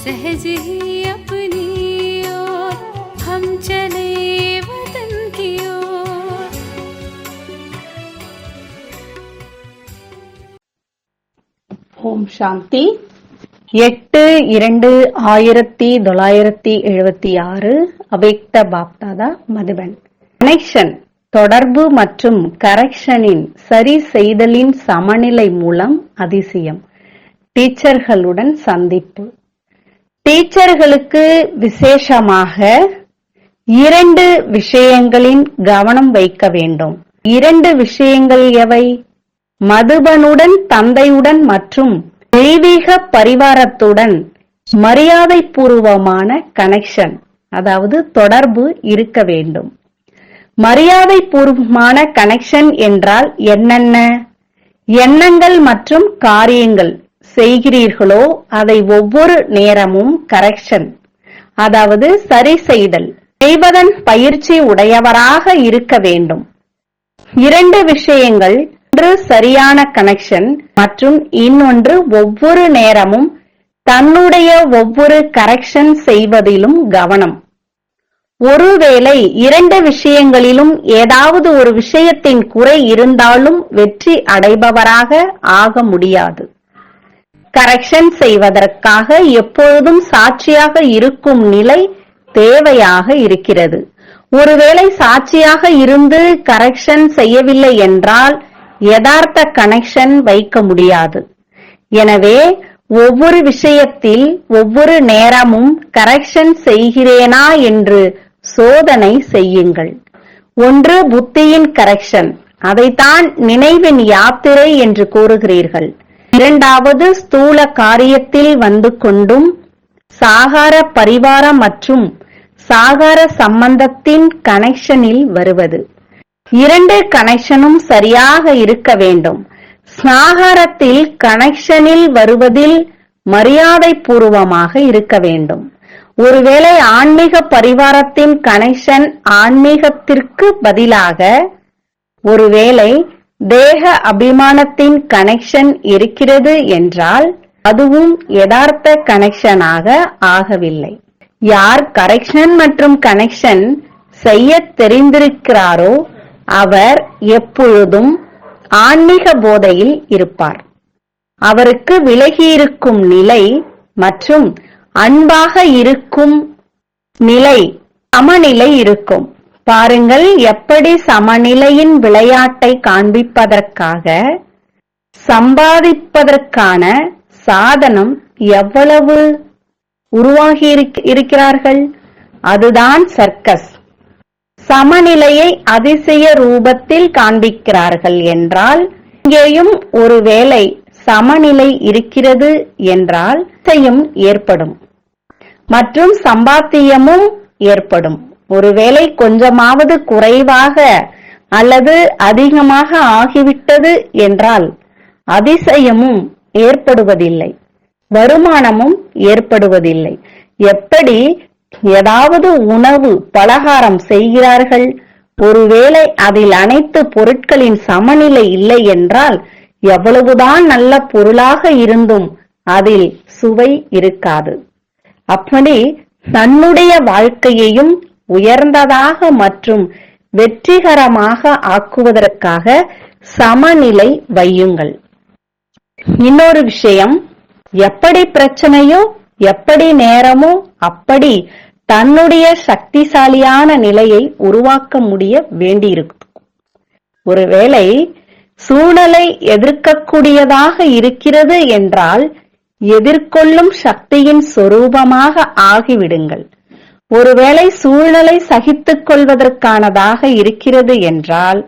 सहज ही अपनी ओर हम चले वतन की ओर। ஓம் சாந்தி 8/2/1976 அவ்யக்த பாப்தாதா மதுபன். கனெக்ஷன் தொடர்பு மற்றும் கரெக்ஷனின் சரி செய்தலின் சமநிலை மூலம் அதிசயம். டீச்சர்களுடன் சந்திப்பு. டீச்சர்களுக்கு விசேஷமாக 2 விஷயங்களின் கவனம் வைக்க வேண்டும். 2 விஷயங்கள் எவை? மதுபனுடன் தந்தையுடன் மற்றும் தெய்வீக பரிவாரத்துடன் மரியாதை பூர்வமான கனெக்ஷன், அதாவது தொடர்பு இருக்க வேண்டும். மரியாதை பூர்வமான கனெக்ஷன் என்றால் என்னென்ன? எண்ணங்கள் மற்றும் காரியங்கள் செய்கிறீர்களோ அதை ஒவ்வொரு நேரமும் கரெக்ஷன், அதாவது சரி செய்தல் செய்வதன் பயிற்சி உடையவராக இருக்க வேண்டும். 2 விஷயங்கள், ஒன்று சரியான கனெக்ஷன் மற்றும் இன்னொன்று ஒவ்வொரு நேரமும் தன்னுடைய ஒவ்வொரு கரெக்ஷன் செய்வதிலும் கவனம். ஒருவேளை 2 விஷயங்களிலும் ஏதாவது ஒரு விஷயத்தின் குறை இருந்தாலும் வெற்றி அடைபவராக ஆக முடியாது. கரெக்ஷன் செய்வதற்காக எப்பொழுதும் சாட்சியாக இருக்கும் நிலை தேவையாக இருக்கிறது. ஒருவேளை சாட்சியாக இருந்து கரெக்ஷன் செய்யவில்லை என்றால் யதார்த்த கனெக்ஷன் வைக்க முடியாது. எனவே ஒவ்வொரு விஷயத்தில் ஒவ்வொரு நேரமும் கரெக்ஷன் செய்கிறேனா என்று சோதனை செய்யுங்கள். ஒன்று புத்தியின் கரெக்ஷன், அதைத்தான் நினைவின் யாத்திரை என்று கூறுகிறீர்கள். இரண்டாவது ஸ்தூல காரியத்தில் வந்து கொண்டும் சாகார பரிவார மற்றும் சாகார சம்பந்தத்தின் கனெக்ஷனில் வருவது. 2 கனெக்ஷனும் சரியாக இருக்க வேண்டும். சாகாரத்தில் கனெக்ஷனில் வருவதில் மரியாதை பூர்வமாக இருக்க வேண்டும். ஒருவேளை ஆன்மீக பரிவாரத்தின் கனெக்ஷன் ஆன்மீகத்திற்கு பதிலாக ஒருவேளை தேக அபிமானத்தின் கனெக்ஷன் இருக்கிறது என்றால் அதுவும் யதார்த்த கனெக்ஷனாக ஆகவில்லை. யார் கரெக்ஷன் மற்றும் கனெக்ஷன் செய்ய தெரிந்திருக்கிறாரோ அவர் எப்பொழுதும் ஆன்மீக போதையில் இருப்பார். அவருக்கு விலகியிருக்கும் நிலை மற்றும் அன்பாக இருக்கும் நிலை சமநிலை இருக்கும். பாருங்கள், எப்படி சமநிலையின் விளையாட்டை காண்பிப்பதற்காக சம்பாதிப்பதற்கான சாதனம் எவ்வளவு உருவாகி இருக்கிறார்கள். அதுதான் சர்க்கஸ். சமநிலையை அதிசய ரூபத்தில் காண்பிக்கிறார்கள் என்றால் இங்கேயும் ஒருவேளை சமநிலை இருக்கிறது என்றால் அதிசயம் ஏற்படும் மற்றும் சம்பாத்தியமும் ஏற்படும். ஒருவேளை கொஞ்சமாவது குறைவாக அல்லது அதிகமாக ஆகிவிட்டது என்றால் அதிசயமும் ஏற்படுவதில்லை, வருமானமும் ஏற்படுவதில்லை. எப்படி ஏதாவது உணவு பலகாரம் செய்கிறார்கள், ஒருவேளை அதில் அனைத்து பொருட்களின் சமநிலை இல்லை என்றால் எவ்வளவுதான் நல்ல பொருளாக இருந்தும் அதில் சுவை இருக்காது. அப்படி தன்னுடைய வாழ்க்கையையும் உயர்ந்ததாக மற்றும் வெற்றிகரமாக ஆக்குவதற்காக சமநிலை வையுங்கள். இன்னொரு விஷயம், எப்படி பிரச்சனையோ எப்படி நேரமோ அப்படி தன்னுடைய சக்திசாலியான நிலையை உருவாக்க முடிய வேண்டியிருக்கும். ஒருவேளை சூழலை எதிர்க்கக்கூடியதாக இருக்கிறது என்றால் எதிர்கொள்ளும் சக்தியின் சொரூபமாக ஆகிவிடுங்கள். ஒருவேளை சூழ்நிலை சகித்துக் கொள்வதற்கானதாக இருக்கிறது என்றால்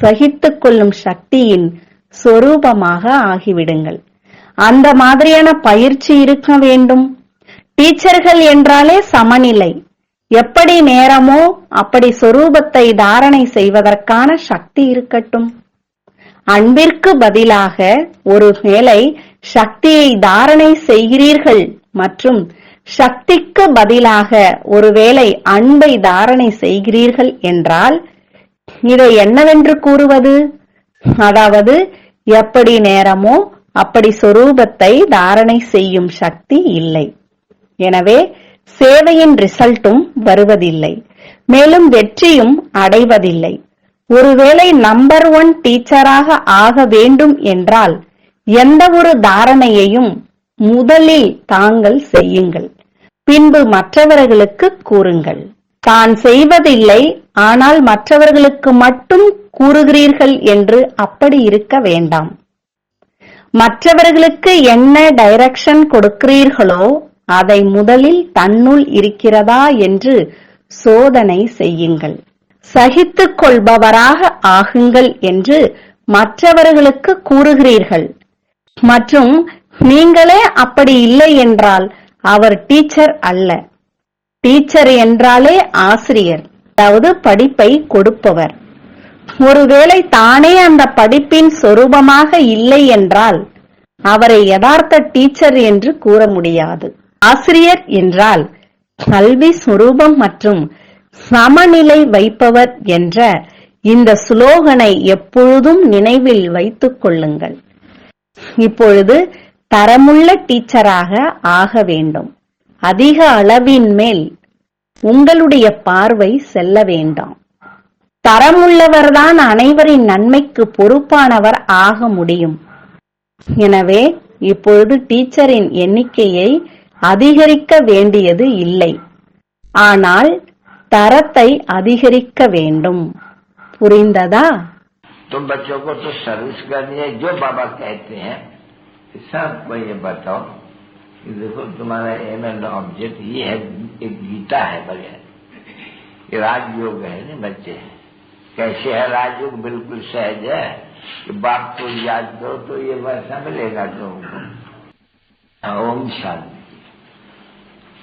சகித்துக் கொள்ளும் சக்தியின் சொரூபமாக ஆகிவிடுங்கள். அந்த மாதிரியான பயிற்சி இருக்க வேண்டும். டீச்சர்கள் என்றாலே சமநிலை. எப்படி நேரமோ அப்படி சொரூபத்தை தாரணை செய்வதற்கான சக்தி இருக்கட்டும். அன்பிற்கு பதிலாக ஒருவேளை சக்தியை தாரணை செய்கிறீர்கள் மற்றும் சக்திக்கு பதிலாக ஒருவேளை அன்பை தாரணை செய்கிறீர்கள் என்றால் இதை என்னவென்று கூறுவது? அதாவது எப்படி நேரமோ அப்படி சொரூபத்தை தாரணை செய்யும் சக்தி இல்லை. எனவே சேவையின் ரிசல்ட்டும் வருவதில்லை, மேலும் வெற்றியும் அடைவதில்லை. ஒருவேளை நம்பர் 1 டீச்சராக ஆக வேண்டும் என்றால் எந்த ஒரு தாரணையையும் முதலில் தாங்கள் செய்யுங்கள், பின்பு மற்றவர்களுக்கு கூறுங்கள். தான் செய்வதில்லை ஆனால் மற்றவர்களுக்கு மட்டும் கூறுகிறீர்கள் என்று அப்படி இருக்க வேண்டாம். மற்றவர்களுக்கு என்ன டைரக்ஷன் கொடுக்கிறீர்களோ அதை முதலில் தன்னுள் இருக்கிறதா என்று சோதனை செய்யுங்கள். சகித்துக் கொள்பவராக ஆகுங்கள் என்று மற்றவர்களுக்கு கூறுகிறீர்கள் மற்றும் நீங்களே அப்படி இல்லை என்றால் அவர் டீச்சர் அல்ல. டீச்சர் என்றாலே ஆசிரியர், அதாவது படிப்பை கொடுப்பவர். ஒருவேளை தானே அந்த படிப்பின் சொரூபமாக இல்லை என்றால் அவரை யதார்த்த டீச்சர் என்று கூற முடியாது. ஆசிரியர் என்றால் கல்வி சொரூபம் மற்றும் சமநிலை வைப்பவர் என்ற இந்த ஸ்லோகனை எப்பொழுதும் நினைவில் வைத்துக் கொள்ளுங்கள். இப்பொழுது தரமுள்ள டீச்சராக ஆக வேண்டும். அதிக அளவின் மேல் உங்களுடைய பார்வை செல்ல வேண்டாம். தரமுள்ளவர்தான் அனைவரின் நன்மைக்கு பொறுப்பானவர் ஆக முடியும். எனவே இப்பொழுது டீச்சரின் எண்ணிக்கையை அதிகரிக்க வேண்டியது இல்லை, ஆனால் தரத்தை அதிகரிக்க வேண்டும். புரிந்ததா? तो बच्चों को तो सर्विस करनी है. जो बाबा कहते हैं सबको ये बताओ कि देखो तुम्हारा एम एंड ऑब्जेक्ट ये है. एक गीता है बढ़िया, ये राजयोग है ना बच्चे. कैसे है राजयोग? बिल्कुल सहज है कि बाप को याद करो तो ये वैसा मिलेगा तुमको. ओम शांति.